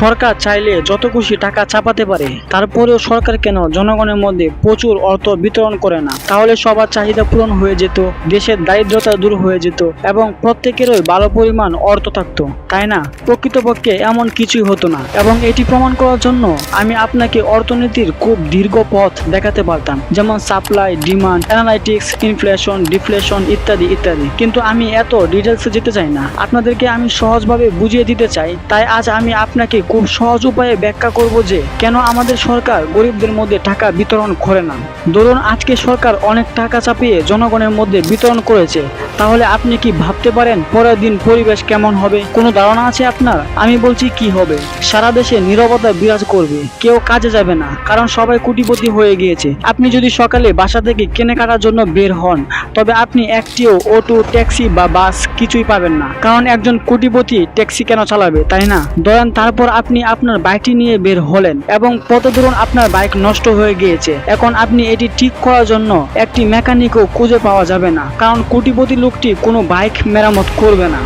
সরকার চাইলে যত খুশি টাকা চাপাতে পারে, তারপরেও সরকার কেন জনগণের মধ্যে প্রচুর অর্থ বিতরণ করে না? তাহলে সবার চাহিদা পূরণ হয়ে যেত, দেশের দারিদ্রতা দূর হয়ে যেত এবং প্রত্যেকেরই ভালো পরিমাণ অর্থ থাকতো, তাই না? প্রকৃতপক্ষে এমন কিছুই হতো না, এবং এটি প্রমাণ করার জন্য আমি আপনাকে অর্থনীতির খুব দীর্ঘ পথ দেখাতে পারতাম, যেমন supply, demand analytics, inflation, deflation ইত্যাদি ইত্যাদি। কিন্তু আমি এত ডিটেলসে যেতে চাই না, আপনাদেরকে আমি সহজভাবে বুঝিয়ে দিতে চাই। তাই আজ আমি আপনাকে খুব সহজ উপায়ে ব্যাখ্যা করব যে কেন আমাদের সরকার গরিবদের মধ্যে টাকা বিতরণ করে না। ধরুন আজকে সরকার অনেক টাকা চাপিয়ে জনগণের মধ্যে বিতরণ করেছে, তাহলে আপনি কি ভাবতে পারেন পরের দিন পরিবেশ কেমন হবে? কোনো ধারণা আছে আপনার? আমি বলছি কি হবে। সারা দেশে নীরবতা বিরাজ করবে, কেউ কাজে যাবে না, কারণ সবাই কোটিপতি হয়ে গিয়েছে। আপনি যদি সকালে বাসা থেকে কেনাকাটার জন্য বের হন, তবে আপনি একটিও অটো, ট্যাক্সি বা বাস কিছুই পাবেন না, কারণ একজন কোটিপতি ট্যাক্সি কেন চালাবে, তাই না? ধরেন তারপর আপনি আপনার বাইকটি নিয়ে বের হলেন এবং পথে ধরুন আপনার বাইক নষ্ট হয়ে গিয়েছে। এখন আপনি এটি ঠিক করার জন্য একটি মেকানিকও খুঁজে পাওয়া যাবে না, কারণ কোটিপতি লোকটি কোনো বাইক মেরামত করবে না।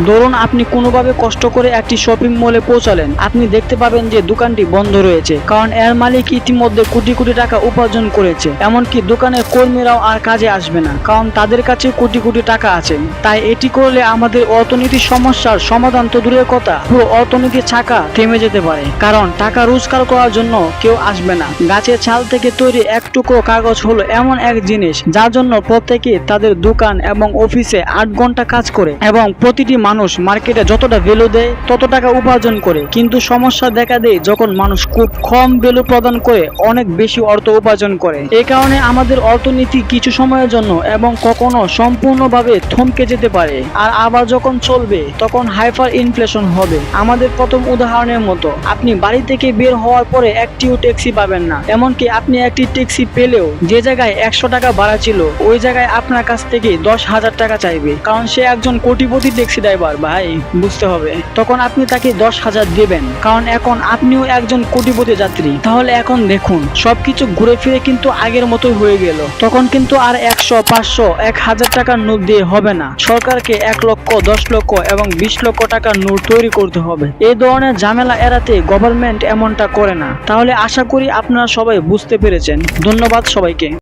ধরুন আপনি কোনোভাবে কষ্ট করে একটি শপিং মলে পৌঁছালেন, আপনি দেখতে পাবেন যে দোকানটি বন্ধ রয়েছে, কারণ এর মালিক ইতিমধ্যে কোটি কোটি টাকা উপার্জন করেছে। এমনকি দোকানের কর্মীরাও আর কাজে আসবে না, কারণ তাদের কাছে কোটি কোটি টাকা আছে। তাই এটি করলে আমাদের অর্থনীতির সমস্যার সমাধান তো দূরের কথা, পুরো অর্থনীতির চাকা থেমে যেতে পারে, কারণ টাকা রোজগার করার জন্য কেউ আসবে না। গাছের ছাল থেকে তৈরি এক টুকরো কাগজ হলো এমন এক জিনিস যার জন্য প্রত্যেকে তাদের দোকান এবং অফিসে 8 ঘন্টা কাজ করে, এবং প্রতিটি মানুষ মার্কেটে যতটা ভ্যালু দেয় তত টাকা উপার্জন করে। কিন্তু সমস্যা দেখা দেয় যখন মানুষ খুব কম ভ্যালু প্রদান করে অনেক বেশি অর্থ উপার্জন করে। এই কারণে আমাদের অর্থনীতি কিছু সময়ের জন্য এবং কখনো সম্পূর্ণভাবে থমকে যেতে পারে, আর আবার যখন চলবে তখন হাইপার ইনফ্লেশন হবে। আমাদের প্রথম উদাহরণের মতো, আপনি বাড়ি থেকে বের হওয়ার পরে একটিও ট্যাক্সি পাবেন না, এমনকি আপনি একটি ট্যাক্সি পেলেও যে জায়গায় 100 টাকা ভাড়া ছিল ওই জায়গায় আপনার কাছ থেকে 10,000 টাকা চাইবে, কারণ সে একজন কোটিপতি ট্যাক্সি ড্রাইভার। ভাই বুঝতে হবে, তখন আপনি তাকে 10,000 দেবেন, কারণ এখন আপনিও একজন কোটিপতি যাত্রী। তাহলে এখন দেখুন সবকিছু ঘুরে ফিরে কিন্তু আগের মতোই হয়ে গেল। তখন কিন্তু আর 100, 500, 1000 টাকার নোট দিয়ে হবে না, সরকারকে 1 লক্ষ, 10 লক্ষ এবং 20 লক্ষ টাকার নোট তৈরি করতে হবে। এই ধরনের ঝামেলা এড়াতে গভর্নমেন্ট এমনটা করে না। তাহলে আশা করি আপনারা সবাই বুঝতে পেরেছেন। ধন্যবাদ সবাইকে।